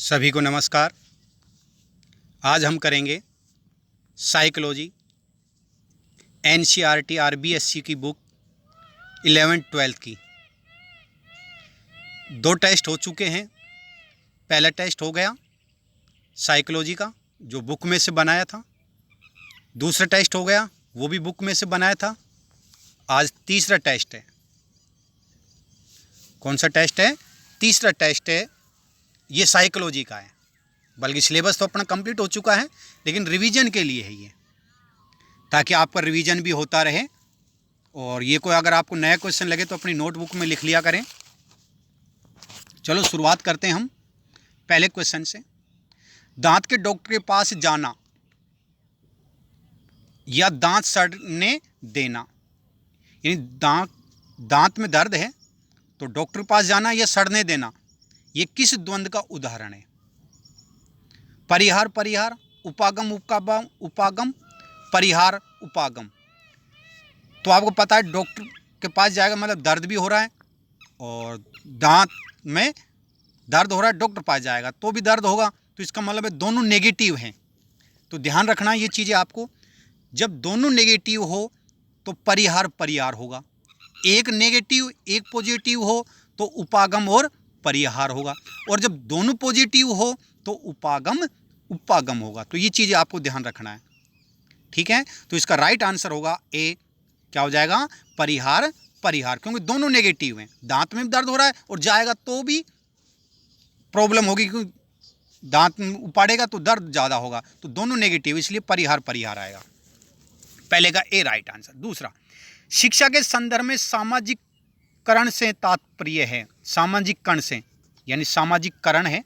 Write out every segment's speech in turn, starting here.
सभी को नमस्कार। आज हम करेंगे साइकोलॉजी एनसीईआरटी आरबीएससी की बुक 11th-12th की। 2 टेस्ट हो चुके हैं। पहला टेस्ट हो गया साइकोलॉजी का, जो बुक में से बनाया था। दूसरा टेस्ट हो गया, वो भी बुक में से बनाया था। आज तीसरा टेस्ट है। कौन सा टेस्ट है? तीसरा टेस्ट है। ये साइकोलॉजी का है, बल्कि सिलेबस तो अपना कंप्लीट हो चुका है, लेकिन रिवीजन के लिए है ये, ताकि आपका रिवीजन भी होता रहे। और ये कोई अगर आपको नया क्वेश्चन लगे तो अपनी नोटबुक में लिख लिया करें। चलो शुरुआत करते हैं हम पहले क्वेश्चन से। दांत के डॉक्टर के पास जाना या दांत सड़ने देना, यानी दांत में दर्द है तो डॉक्टर के पास जाना या सड़ने देना, ये किस द्वंद्व का उदाहरण है? परिहार परिहार, उपागम उपागम, उपागम परिहार उपागम। तो आपको पता है डॉक्टर के पास जाएगा मतलब दर्द भी हो रहा है, और दांत में दर्द हो रहा है, डॉक्टर पास जाएगा तो भी दर्द होगा। तो इसका मतलब है दोनों नेगेटिव हैं। तो ध्यान रखना ये चीज़ें आपको। जब दोनों नेगेटिव हो तो परिहार परिहार होगा। एक नेगेटिव एक पॉजिटिव हो तो उपागम और परिहार होगा, और जब दोनों पॉजिटिव हो तो उपागम उपागम होगा। तो ये चीज़ें आपको ध्यान रखना है, ठीक है। तो इसका राइट आंसर होगा ए। क्या हो जाएगा? परिहार परिहार, क्योंकि दोनों नेगेटिव हैं। दांत में भी दर्द हो रहा है और जाएगा तो भी प्रॉब्लम होगी, क्योंकि दांत उपाड़ेगा तो दर्द ज़्यादा होगा। तो दोनों नेगेटिव, इसलिए परिहार परिहार आएगा। पहले का ए राइट आंसर। दूसरा, शिक्षा के संदर्भ में सामाजिक करण से तात्पर्य है। सामाजिक करण से यानी सामाजिक करण है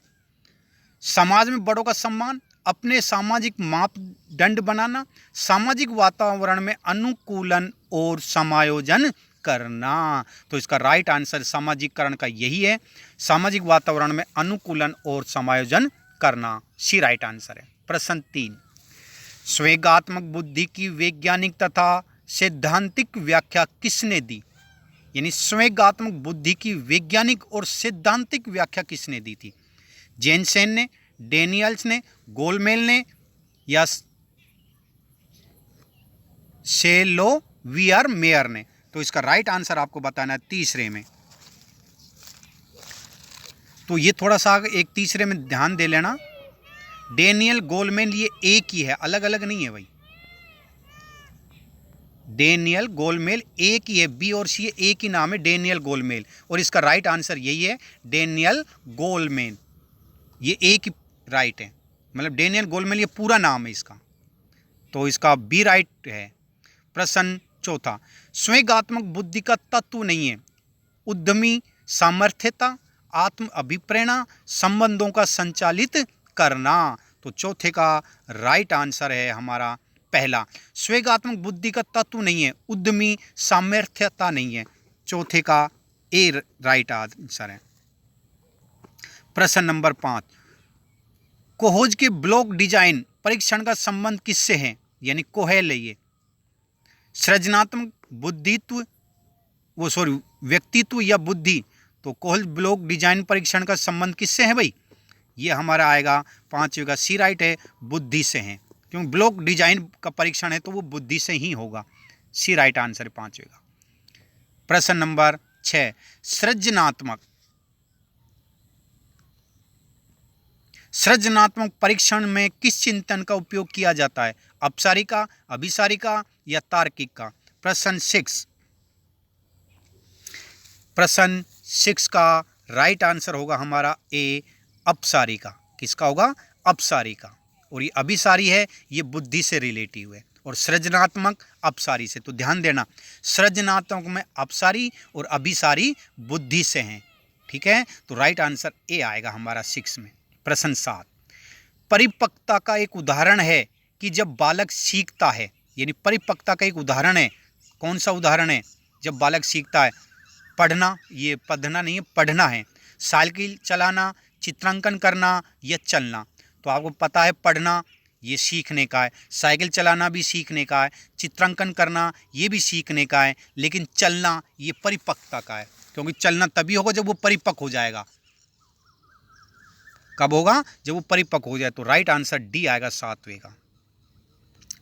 समाज में बड़ों का सम्मान, अपने सामाजिक मापदंड बनाना, सामाजिक वातावरण में अनुकूलन और समायोजन करना। तो इसका राइट आंसर सामाजिककरण का यही है, सामाजिक वातावरण में अनुकूलन और समायोजन करना। सी राइट आंसर है। प्रश्न 3, स्वेगात्मक बुद्धि की वैज्ञानिक तथा सैद्धांतिक व्याख्या किसने दी? यानी स्वेगात्मक बुद्धि की वैज्ञानिक और सैद्धांतिक व्याख्या किसने दी थी? जेनसेन ने, डेनियल्स ने, गोलमेल ने, या शेलोवियर मेयर ने? तो इसका राइट आंसर आपको बताना है तीसरे में। तो ये थोड़ा सा एक तीसरे में ध्यान दे लेना। डेनियल गोलमेल ये एक ही है, अलग अलग नहीं है भाई। डेनियल गोलमेल एक ही है, बी और सी एक ही नाम है, डेनियल गोलमेल। और इसका राइट आंसर यही है, डेनियल गोलमेल। ये एक ही राइट है, मतलब डेनियल गोलमेल ये पूरा नाम है इसका। तो इसका बी राइट है। प्रश्न 4, स्वेगात्मक बुद्धि का तत्व नहीं है उद्यमी सामर्थ्यता, आत्म अभिप्रेरणा, संबंधों का संचालित करना। तो चौथे का राइट आंसर है हमारा पहला, स्वेगात्मक बुद्धि का तत्व नहीं है उद्यमी सामर्थ्यता नहीं है। चौथे का ए राइट आंसर है। प्रश्न नंबर 5, कोहोज के ब्लॉक डिजाइन परीक्षण का संबंध किससे है? यानी कोहेल है ये। सृजनात्मक बुद्धित्व व्यक्तित्व या बुद्धि? तो कोहेल ब्लॉक डिजाइन परीक्षण का संबंध किससे है भाई? ये हमारा आएगा 5वें का सी राइट है, बुद्धि से है। क्योंकि ब्लॉक डिजाइन का परीक्षण है तो वो बुद्धि से ही होगा। सी राइट आंसर है 5वें का। प्रश्न नंबर 6, सृजनात्मक परीक्षण में किस चिंतन का उपयोग किया जाता है? अपसारिका, अभिसारिका या तार्किक का? प्रश्न 6 का राइट आंसर होगा हमारा ए, अपसारिका। किसका होगा? अपसारिका। और ये अभिसारी है, ये बुद्धि से रिलेटिव है, और सृजनात्मक अपसारी से। तो ध्यान देना, सृजनात्मक में अपसारी और अभिसारी बुद्धि से हैं, ठीक है। तो राइट आंसर ए आएगा हमारा 6 में। प्रश्न 7, परिपक्वता का एक उदाहरण है कि जब बालक सीखता है। यानी परिपक्वता का एक उदाहरण है। कौन सा उदाहरण है? जब बालक सीखता है। पढ़ना, ये पढ़ना नहीं है, पढ़ना है। साइकिल चलाना, चित्रांकन करना या चलना? तो आपको पता है पढ़ना ये सीखने का है, साइकिल चलाना भी सीखने का है, चित्रांकन करना ये भी सीखने का है, लेकिन चलना ये परिपक्वता का है, क्योंकि चलना तभी होगा जब वो परिपक्व हो जाएगा। कब होगा? जब वो परिपक्व हो जाए। तो राइट आंसर डी आएगा 7वें का।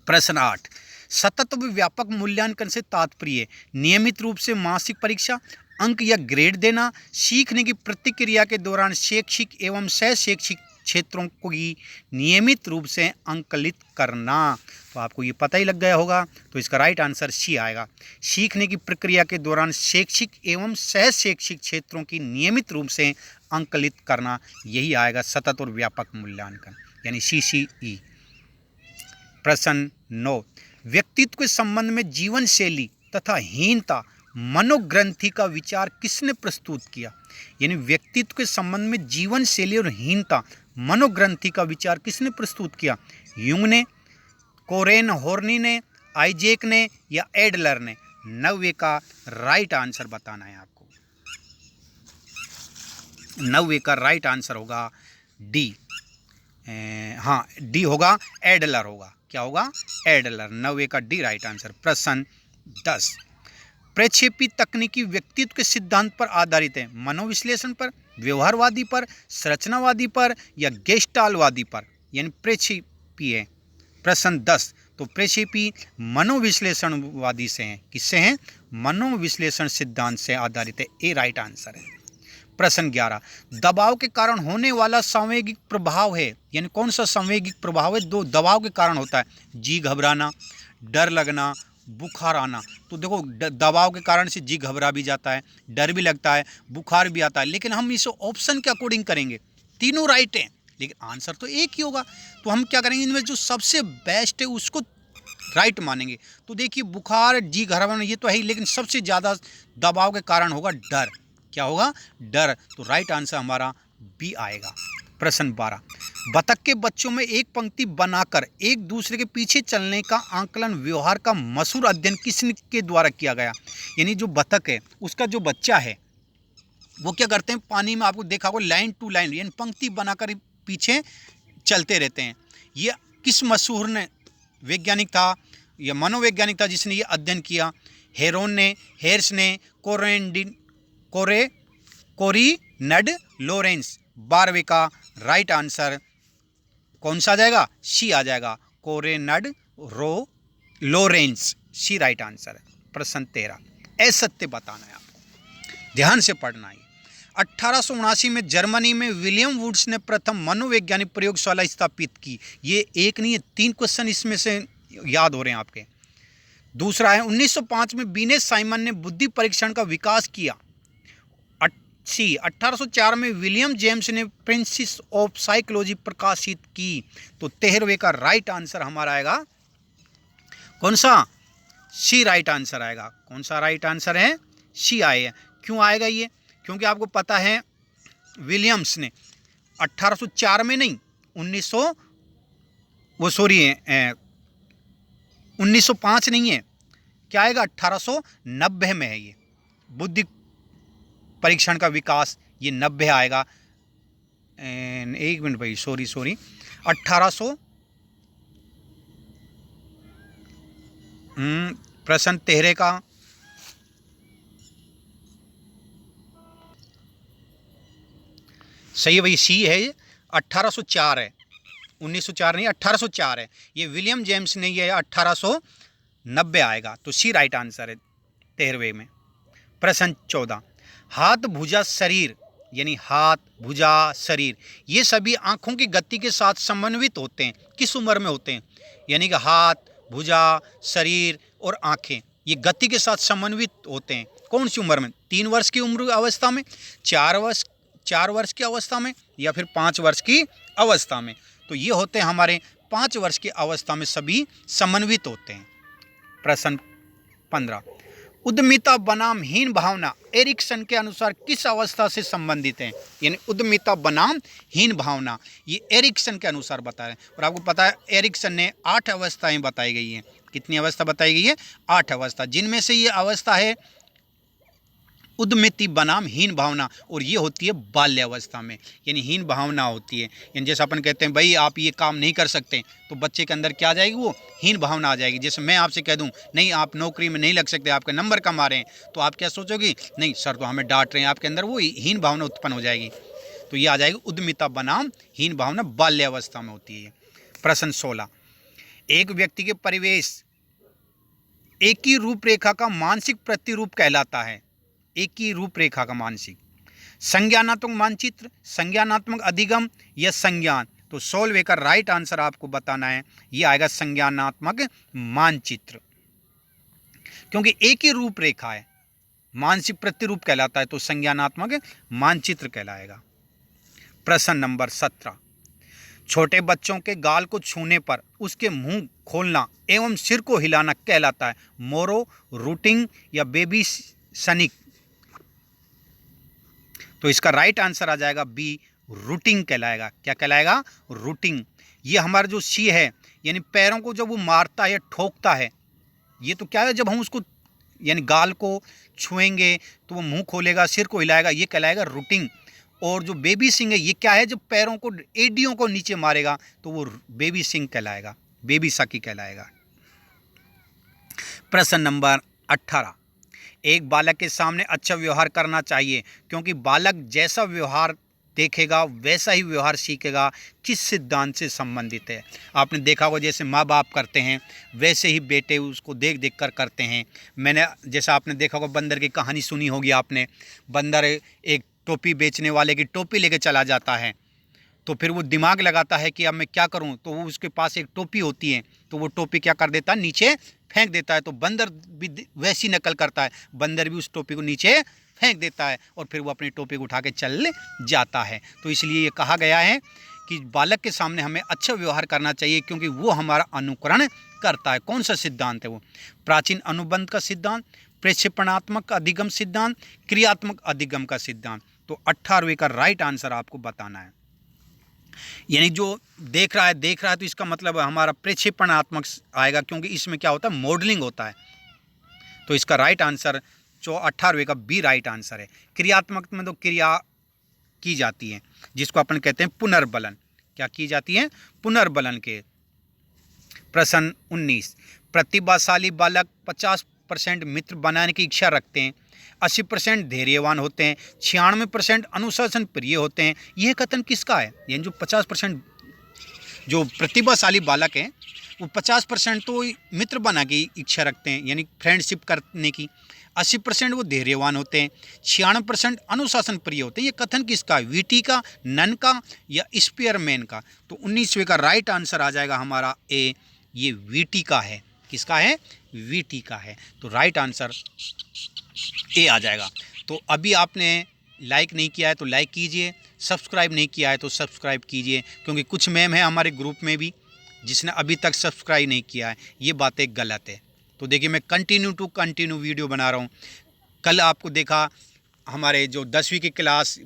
प्रश्न 8, सतत व व्यापक मूल्यांकन से तात्पर्य नियमित रूप से मासिक परीक्षा, अंक या ग्रेड देना, सीखने की प्रतिक्रिया के दौरान शैक्षिक एवं सह शैक्षिक क्षेत्रों को नियमित रूप से अंकलित करना। तो आपको ये पता ही लग गया होगा, तो इसका राइट आंसर सी आएगा। सीखने की प्रक्रिया के दौरान शैक्षिक एवं सह शैक्षिक क्षेत्रों की नियमित रूप से अंकलित करना, यही आएगा सतत और व्यापक मूल्यांकन, यानी CCE। प्रश्न 9, व्यक्तित्व के संबंध में जीवन शैली तथा हीनता मनोग्रंथि का विचार किसने प्रस्तुत किया? यानी व्यक्तित्व के संबंध में जीवन शैली और हीनता मनोग्रंथि का विचार किसने प्रस्तुत किया? यूंग ने, कोरेन हॉर्नी ने, आइजैक ने या एडलर ने? 9वें का राइट आंसर बताना है आपको। 9वें का राइट आंसर होगा डी। हाँ, डी होगा, एडलर होगा। क्या होगा? एडलर। 9वें का डी राइट आंसर। प्रश्न 10, प्रक्षेपी तकनीकी व्यक्तित्व के सिद्धांत पर आधारित है? मनोविश्लेषण पर, व्यवहारवादी पर, संरचनावादी पर या गेस्टाल्टवादी पर? यानी प्रक्षेपी है। प्रश्न 10, तो प्रक्षेपी मनोविश्लेषणवादी से हैं। किससे हैं? मनोविश्लेषण सिद्धांत से आधारित है। ए राइट आंसर है। प्रश्न 11, दबाव के कारण होने वाला सांवेगिक प्रभाव है? यानी कौन सा सांवेगिक प्रभाव है? दो दबाव के कारण होता है, जी घबराना, डर लगना, बुखार आना। तो देखो, दबाव के कारण से जी घबरा भी जाता है, डर भी लगता है, बुखार भी आता है, लेकिन हम इसे ऑप्शन के अकॉर्डिंग करेंगे। तीनों राइट हैं, लेकिन आंसर तो एक ही होगा। तो हम क्या करेंगे, इनमें जो सबसे बेस्ट है उसको राइट मानेंगे। तो देखिए, बुखार, जी घबराना ये तो है ही, लेकिन सबसे ज़्यादा दबाव के कारण होगा डर। क्या होगा? डर। तो राइट आंसर हमारा बी आएगा। प्रश्न 12, बतख के बच्चों में एक पंक्ति बनाकर एक दूसरे के पीछे चलने का आंकलन व्यवहार का मशहूर अध्ययन किसके द्वारा किया गया? यानी जो बतख है उसका जो बच्चा है वो क्या करते हैं, पानी में आपको देखा होगा लाइन टू लाइन, यानी पंक्ति बनाकर पीछे चलते रहते हैं। ये किस मशहूर ने वैज्ञानिक था या मनोवैज्ञानिक था जिसने ये अध्ययन किया? हेरोन ने, हेर्स ने, कोरिनड लोरेंस? 12वें का राइट आंसर कौन सा आ जाएगा? सी आ जाएगा, कोरिनड लोरेंस। सी राइट आंसर है। प्रश्न 13, असत्य बताना है आपको, ध्यान से पढ़ना है। 1879 में जर्मनी में विलियम वुड्स ने प्रथम मनोवैज्ञानिक प्रयोगशाला स्थापित की। ये एक नहीं है, 3 क्वेश्चन इसमें से याद हो रहे हैं आपके। दूसरा है 1905 में बीनेस साइमन ने बुद्धि परीक्षण का विकास किया। 1804 में विलियम जेम्स ने प्रिंसिस ऑफ साइकोलॉजी प्रकाशित की। तो 13वें का राइट आंसर हमारा आएगा कौन सा? सी राइट आंसर आएगा। कौन सा राइट आंसर है? सी आएगा। क्यों आएगा ये? क्योंकि आपको पता है विलियम्स ने 1804 में नहीं, 1905 नहीं है, क्या आएगा? 1890 में है ये बुद्धि परीक्षण का विकास, ये 90 आएगा। एक मिनट भाई, सॉरी 1800 प्रश्न 13 का सही है भाई, सी है। ये 1804 है, 1904 नहीं, 1804 है। ये विलियम जेम्स ने ये 1890 आएगा। तो सी राइट आंसर है 13वें में। प्रश्न 14, हाथ भुजा शरीर, यानी हाथ भुजा शरीर, ये सभी आंखों की गति के साथ समन्वित होते हैं। किस उम्र में होते हैं? यानी कि हाथ, भुजा, शरीर और आंखें ये गति के साथ समन्वित होते हैं। कौन सी उम्र में? 3 वर्ष की उम्र अवस्था में, 4 वर्ष की अवस्था में, या फिर 5 वर्ष की अवस्था में? तो ये होते हैं हमारे 5 वर्ष की अवस्था में सभी समन्वित होते हैं। प्रश्न 15, उद्यमिता बनाम हीन भावना एरिक्सन के अनुसार किस अवस्था से संबंधित है? यानी उद्यमिता बनाम हीन भावना ये एरिक्सन के अनुसार बता रहे हैं। और आपको पता है एरिक्सन ने 8 अवस्थाएं बताई गई हैं। कितनी अवस्था बताई गई है? 8 अवस्था, जिनमें से ये अवस्था है उद्यमिता बनाम हीन भावना, और ये होती है बाल्यावस्था में, यानी हीन भावना होती है। यानी जैसे अपन कहते हैं भाई आप ये काम नहीं कर सकते, तो बच्चे के अंदर क्या आ जाएगी? वो हीन भावना आ जाएगी। जैसे मैं आपसे कह दूं नहीं आप नौकरी में नहीं लग सकते, आपके नंबर कम आ रहे हैं, तो आप क्या सोचोगे? नहीं सर तो हमें डांट रहे हैं, आपके अंदर वो हीन भावना उत्पन्न हो जाएगी। तो तो ये आ जाएगी उद्यमिता बनाम हीन भावना बाल्यावस्था में होती है। प्रश्न 16, एक व्यक्ति के परिवेश एक ही रूपरेखा का मानसिक प्रतिरूप कहलाता है। एक ही रूपरेखा का मानसिक, संज्ञानात्मक मानचित्र, संज्ञानात्मक अधिगम या संज्ञान। तो 16 का राइट आंसर आपको बताना है, ये आएगा संज्ञानात्मक मानचित्र, क्योंकि एक ही रूपरेखा है, मानसिक प्रतिरूप कहलाता है, तो संज्ञानात्मक मानचित्र कहलाएगा। प्रश्न नंबर 17, छोटे बच्चों के गाल को छूने पर उसके मुंह खोलना एवं सिर को हिलाना कहलाता है मोरो, रूटिंग या बेबी सनिक। तो इसका राइट आंसर आ जाएगा बी, रूटिंग कहलाएगा। क्या कहलाएगा? रूटिंग। ये हमारा जो सी है, यानी पैरों को जब वो मारता है या ठोकता है, ये तो क्या है, जब हम उसको यानी गाल को छुएंगे तो वो मुंह खोलेगा, सिर को हिलाएगा, ये कहलाएगा रूटिंग। और जो बेबी सिंग है, ये क्या है, जब पैरों को, एडियों को नीचे मारेगा तो वो बेबी सिंग कहलाएगा, बेबी सकी कहलाएगा। प्रश्न नंबर 18, एक बालक के सामने अच्छा व्यवहार करना चाहिए क्योंकि बालक जैसा व्यवहार देखेगा वैसा ही व्यवहार सीखेगा। किस सिद्धांत से संबंधित है? आपने देखा होगा जैसे माँ बाप करते हैं वैसे ही बेटे उसको देख देख कर करते हैं। मैंने जैसा आपने देखा होगा, बंदर की कहानी सुनी होगी आपने। बंदर एक टोपी बेचने वाले की टोपी लेके चला जाता है, तो फिर वो दिमाग लगाता है कि अब मैं क्या करूं, तो वो उसके पास एक टोपी होती है, तो वो टोपी क्या कर देता है, नीचे फेंक देता है। तो बंदर भी वैसी नकल करता है, बंदर भी उस टोपी को नीचे फेंक देता है और फिर वो अपनी टोपी को उठा के चल जाता है। तो इसलिए ये कहा गया है कि बालक के सामने हमें अच्छा व्यवहार करना चाहिए क्योंकि वो हमारा अनुकरण करता है। कौन सा सिद्धांत है वो? प्राचीन अनुबंध का सिद्धांत, प्रेक्षेपणात्मक अधिगम सिद्धांत, क्रियात्मक अधिगम का सिद्धांत। तो 18वें का राइट आंसर आपको बताना है। यानी जो देख रहा है तो इसका मतलब हमारा प्रेक्षेपणात्मक आएगा, क्योंकि इसमें क्या होता है, मॉडलिंग होता है। तो इसका राइट आंसर जो 18वें का बी राइट आंसर है। क्रियात्मक में तो क्रिया की जाती है, जिसको अपन कहते हैं पुनर्बलन। क्या की जाती है? पुनर्बलन के। प्रश्न 19, प्रतिभाशाली बालक 50% मित्र बनाने की इच्छा रखते हैं, 80% धैर्यवान होते हैं, 96% अनुशासन प्रिय होते हैं। यह कथन किसका है? यानी जो 50% जो प्रतिभाशाली बालक हैं वो 50% तो मित्र बनाने की इच्छा रखते हैं, यानी फ्रेंडशिप करने की, 80% वो धैर्यवान होते हैं, 96% अनुशासन प्रिय होते हैं। ये कथन किसका है? वीटी का, नन का या स्पीयरमैन का? तो 19वें का राइट आंसर आ जाएगा हमारा ए, ये वीटी का है। किसका है? वीटी का है। तो राइट आंसर ए आ जाएगा। तो अभी आपने लाइक नहीं किया है तो लाइक कीजिए, सब्सक्राइब नहीं किया है तो सब्सक्राइब कीजिए, क्योंकि कुछ मैम है हमारे ग्रुप में भी जिसने अभी तक सब्सक्राइब नहीं किया है। ये बातें गलत है। तो देखिए मैं कंटिन्यू वीडियो बना रहा हूँ। कल आपको देखा हमारे जो 10वीं की क्लास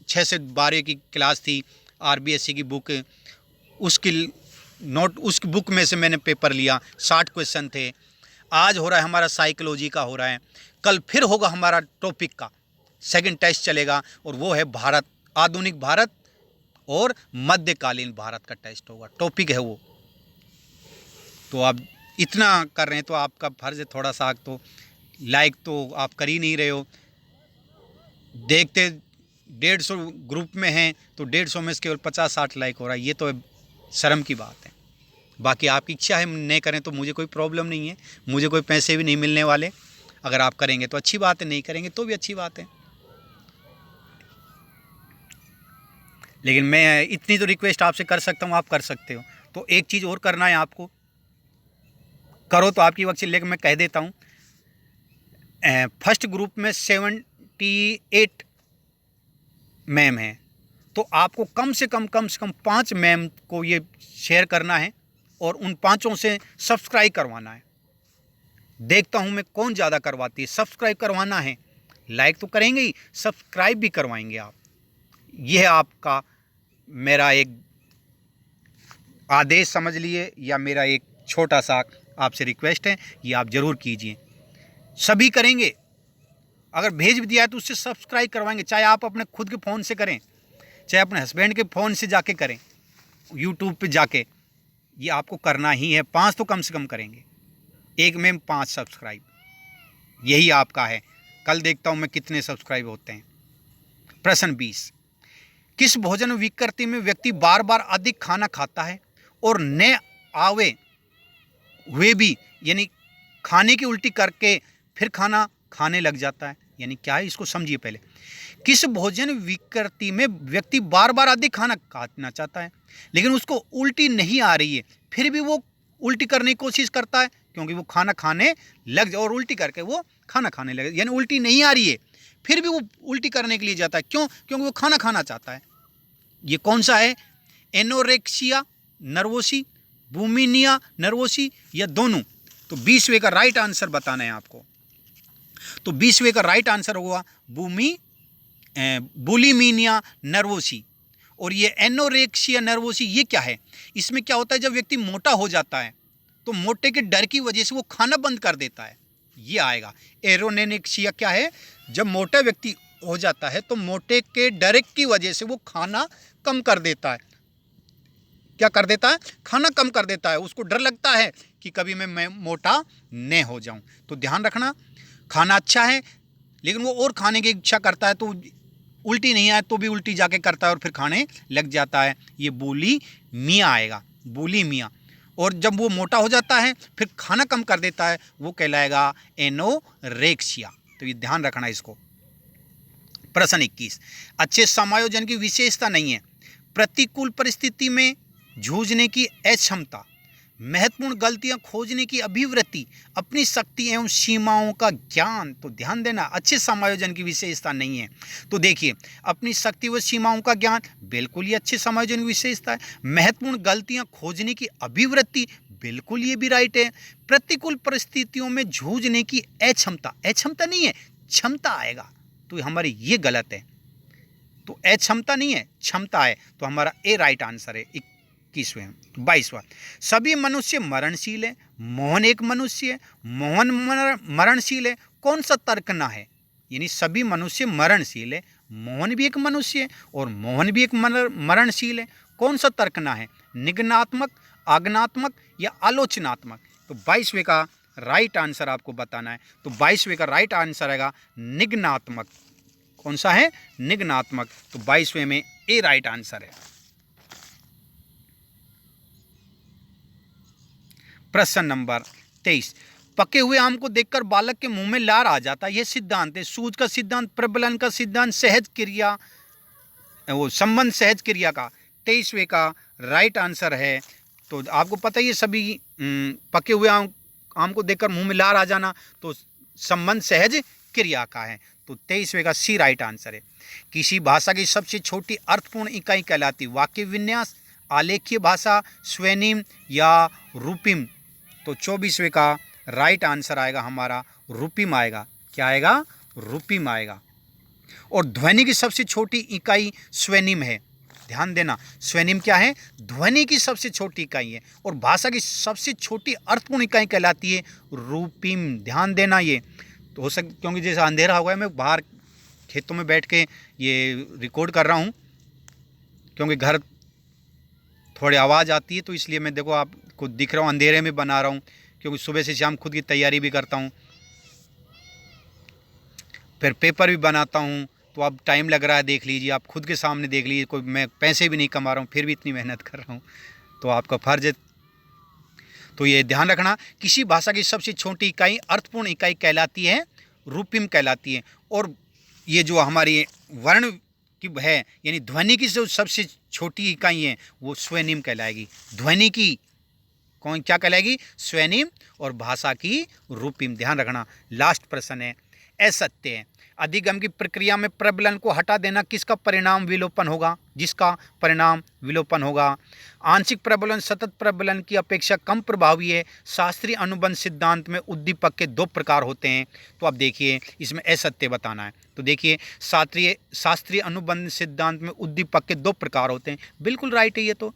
6 से 12 की क्लास थी, RBSC की बुक, उस बुक में से मैंने पेपर लिया, 60 क्वेश्चन थे। आज हो रहा है हमारा साइकोलॉजी का हो रहा है, कल फिर होगा हमारा टॉपिक का सेकंड टेस्ट चलेगा, और वो है भारत, आधुनिक भारत और मध्यकालीन भारत का टेस्ट होगा, टॉपिक है वो। तो आप इतना कर रहे हैं तो आपका फर्ज है थोड़ा सा, तो लाइक तो आप कर ही नहीं रहे हो। देखते 150 ग्रुप में हैं तो 150 में से केवल 50-60 लाइक हो रहा है, ये तो शर्म की बात है। बाकी आपकी इच्छा है नहीं करें तो मुझे कोई प्रॉब्लम नहीं है, मुझे कोई पैसे भी नहीं मिलने वाले। अगर आप करेंगे तो अच्छी बात है, नहीं करेंगे तो भी अच्छी बात है। लेकिन मैं इतनी तो रिक्वेस्ट आपसे कर सकता हूँ, आप कर सकते हो। तो एक चीज़ और करना है आपको, करो तो आपकी वक्त से लेकर मैं कह देता हूँ, फर्स्ट ग्रुप में 78 मैम हैं, तो आपको कम से कम 5 मैम को ये शेयर करना है और उन 5 से सब्सक्राइब करवाना है। देखता हूँ मैं कौन ज़्यादा करवाती है। सब्सक्राइब करवाना है, लाइक तो करेंगे ही, सब्सक्राइब भी करवाएंगे आप। यह आपका मेरा एक आदेश समझ लिए, या मेरा एक छोटा सा आपसे रिक्वेस्ट है, ये आप ज़रूर कीजिए। सभी करेंगे, अगर भेज भी दिया है तो उससे सब्सक्राइब करवाएंगे, चाहे आप अपने खुद के फ़ोन से करें, चाहे अपने हस्बैंड के फ़ोन से जाके करें, यूट्यूब पे जाके, ये आपको करना ही है। 5 तो कम से कम करेंगे, एक में 5 सब्सक्राइब, यही आपका है। कल देखता हूँ मैं कितने सब्सक्राइब होते हैं। प्रश्न 20, किस भोजन विकृति में व्यक्ति बार बार अधिक खाना खाता है और न आवे हुए भी यानी खाने की उल्टी करके फिर खाना खाने लग जाता है? यानी क्या है, इसको समझिए पहले। किस भोजन विकृति में व्यक्ति बार बार अधिक खाना खाना चाहता है लेकिन उसको उल्टी नहीं आ रही है, फिर भी वो उल्टी करने की कोशिश करता है, क्योंकि वो खाना खाने लग और उल्टी करके वो खाना खाने लगे, यानी उल्टी नहीं आ रही है फिर भी वो उल्टी करने के लिए जाता है। क्यों? क्योंकि वो खाना खाना चाहता है। ये कौन सा है? एनोरेक्सिया नर्वोसी, बुमिनिया नर्वोसी, या दोनों? तो 20वें का राइट आंसर बताना है आपको। तो 20वें का राइट आंसर होगा बुलिमीनिया नर्वोसी। और ये एनोरेक्सिया नर्वोसी ये क्या है? इसमें क्या होता है, जब व्यक्ति मोटा हो जाता है तो मोटे के डर की वजह से वो खाना बंद कर देता है, ये आएगा। एरोनेक्सिया क्या है? जब मोटा व्यक्ति हो जाता है तो मोटे के डर की वजह से वो खाना कम कर देता है। क्या कर देता है? खाना कम कर देता है। उसको डर लगता है कि कभी मैं मोटा न हो जाऊं। तो ध्यान रखना, खाना अच्छा है लेकिन वो और खाने की इच्छा करता है, तो उल्टी नहीं आए तो भी उल्टी जाके करता है और फिर खाने लग जाता है। ये बुलिमिया आएगा, बुलिमिया। और जब वो मोटा हो जाता है फिर खाना कम कर देता है, वो कहलाएगा एनोरेक्सिया। तो ये ध्यान रखना इसको। प्रश्न 21, अच्छे समायोजन की विशेषता नहीं है। प्रतिकूल परिस्थिति में जूझने की अक्षमता, महत्वपूर्ण गलतियां खोजने की अभिवृत्ति, अपनी शक्ति एवं सीमाओं का ज्ञान। तो ध्यान देना, अच्छे समायोजन की विशेषता नहीं है। तो देखिए, अपनी शक्ति व सीमाओं का ज्ञान बिल्कुल ही अच्छे समायोजन की विशेषता है। महत्वपूर्ण गलतियां खोजने की अभिवृत्ति, बिल्कुल ये भी राइट है। प्रतिकूल परिस्थितियों में जूझने की अक्षमता, अक्षमता नहीं है, क्षमता आएगा, तो हमारी ये गलत है। तो अक्षमता नहीं है, क्षमता है, तो हमारा ए राइट आंसर है। 21वें 22वां, सभी मनुष्य मरणशील है। मोहन एक मनुष्य है, मोहन मरणशील है, कौन सा तर्क ना है? यानी सभी मनुष्य मरणशील है, मोहन भी एक मनुष्य है और मोहन भी एक मरणशील है, कौन सा तर्क ना है? निगनात्मक, आज्ञात्मक या आलोचनात्मक? तो 22वें का राइट आंसर आपको बताना है। तो 22वें का राइट आंसर आएगा निगनात्मक। कौन सा है? निगनात्मक। तो 22वें में ए राइट आंसर है। प्रश्न नंबर 23, पके हुए आम को देखकर बालक के मुंह में लार आ जाता है, यह सिद्धांत है। सूझ का सिद्धांत, प्रबलन का सिद्धांत, सहज क्रिया, वो संबंध सहज क्रिया का। 23वें का राइट आंसर है। तो आपको पता ही है, सभी पके हुए आम को देखकर मुंह में लार आ जाना तो संबंध सहज क्रिया का है। तो 23वें का सी राइट आंसर है। किसी भाषा की सबसे छोटी अर्थपूर्ण इकाई कहलाती वाक्य विन्यास, आलेखीय भाषा, स्वेनिम या रूपिम? तो 24वें का राइट आंसर आएगा हमारा रूपिम आएगा। क्या आएगा? रूपिम आएगा। और ध्वनि की सबसे छोटी इकाई स्वेनिम है। ध्यान देना, स्वेनिम क्या है? ध्वनि की सबसे छोटी इकाई है। और भाषा की सबसे छोटी अर्थपूर्ण इकाई कहलाती है रूपिम। ध्यान देना ये तो हो सकता, क्योंकि जैसे अंधेरा हो गया, मैं बाहर खेतों में बैठ के ये रिकॉर्ड कर रहा हूँ, क्योंकि घर थोड़ी आवाज़ आती है, तो इसलिए मैं देखो आपको दिख रहा हूँ, अंधेरे में बना रहा हूँ, क्योंकि सुबह से शाम खुद की तैयारी भी करता हूँ, फिर पेपर भी बनाता हूँ, तो अब टाइम लग रहा है। देख लीजिए, आप खुद के सामने देख लीजिए, कोई मैं पैसे भी नहीं कमा रहा हूँ, फिर भी इतनी मेहनत कर रहा हूँ, तो आपका फर्ज है। तो ये ध्यान रखना, किसी भाषा की सबसे छोटी इकाई अर्थपूर्ण इकाई कहलाती है रूपिम कहलाती है। और ये जो हमारी वर्ण की है, यानी ध्वनि की जो सबसे छोटी इकाई है, वो स्वेनिम कहलाएगी। ध्वनि की कौन क्या कहलाएगी? स्वेनिम। और भाषा की रूपिम। ध्यान रखना। लास्ट प्रश्न है, असत्य है। अधिगम की प्रक्रिया में प्रबलन को हटा देना किसका परिणाम विलोपन होगा? जिसका परिणाम विलोपन होगा। आंशिक प्रबलन सतत प्रबलन की अपेक्षा कम प्रभावी है। शास्त्रीय अनुबंध सिद्धांत में उद्दीपक के 2 प्रकार होते हैं। तो अब देखिए, इसमें असत्य बताना है। तो देखिए, शास्त्रीय अनुबंध सिद्धांत में उद्दीपक के 2 प्रकार होते हैं। बिल्कुल राइट है ये तो।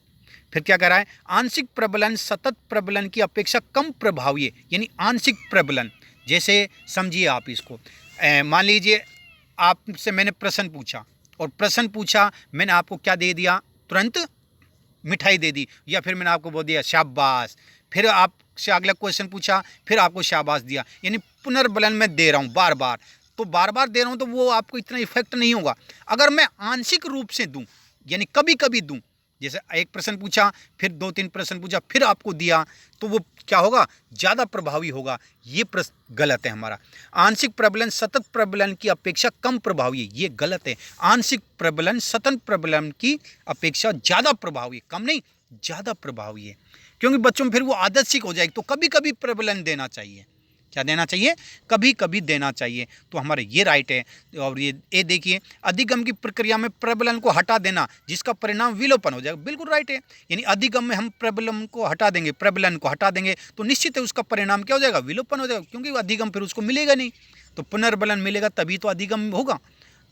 फिर क्या कह रहा है? आंशिक प्रबलन सतत प्रबलन की अपेक्षा कम प्रभावी है। यानी आंशिक प्रबलन, जैसे समझिए आप इसको, मान लीजिए आपसे मैंने प्रश्न पूछा, और प्रश्न पूछा मैंने आपको क्या दे दिया? तुरंत मिठाई दे दी, या फिर मैंने आपको बोल दिया शाबाश। फिर आपसे अगला क्वेश्चन पूछा, फिर आपको शाबाश दिया। यानी पुनर्बलन में दे रहा हूँ बार बार, तो बार बार दे रहा हूँ, तो वो आपको इतना इफेक्ट नहीं होगा। अगर मैं आंशिक रूप से दूँ, यानी कभी कभी दूं। जैसे एक प्रश्न पूछा, फिर 2-3 प्रश्न पूछा, फिर आपको दिया, तो वो क्या होगा, ज़्यादा प्रभावी होगा। ये प्रश्न गलत है हमारा। आंशिक प्रबलन सतत प्रबलन की अपेक्षा कम प्रभावी है, ये गलत है। आंशिक प्रबलन सतत प्रबलन की अपेक्षा ज़्यादा प्रभावी है, कम नहीं, ज़्यादा प्रभावी है। क्योंकि बच्चों में फिर वो आदत सी हो जाएगी। तो कभी कभी प्रबलन देना चाहिए। क्या देना चाहिए, कभी कभी देना चाहिए। तो हमारे ये राइट है। और ये देखिए, अधिगम की प्रक्रिया में प्रबलन को हटा देना जिसका परिणाम विलोपन हो जाएगा, बिल्कुल राइट है। यानी अधिगम में हम प्रबलन को हटा देंगे तो निश्चित है उसका परिणाम क्या हो जाएगा, विलोपन हो जाएगा, क्योंकि अधिगम फिर उसको मिलेगा नहीं। तो पुनर्बलन मिलेगा तभी तो अधिगम होगा।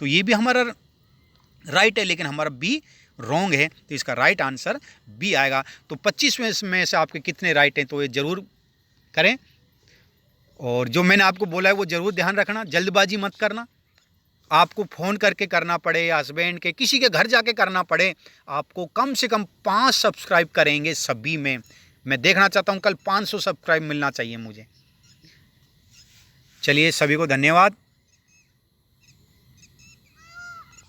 तो ये भी हमारा राइट है, लेकिन हमारा बी रॉन्ग है। तो इसका राइट आंसर बी आएगा। तो 25 में से आपके कितने राइट हैं, तो ये जरूर करें। और जो मैंने आपको बोला है वो ज़रूर ध्यान रखना, जल्दबाजी मत करना। आपको फ़ोन करके करना पड़े या हस्बैंड के किसी के घर जाके करना पड़े, आपको कम से कम 5 सब्सक्राइब करेंगे सभी में। मैं देखना चाहता हूँ कल 500 सब्सक्राइब मिलना चाहिए मुझे। चलिए, सभी को धन्यवाद।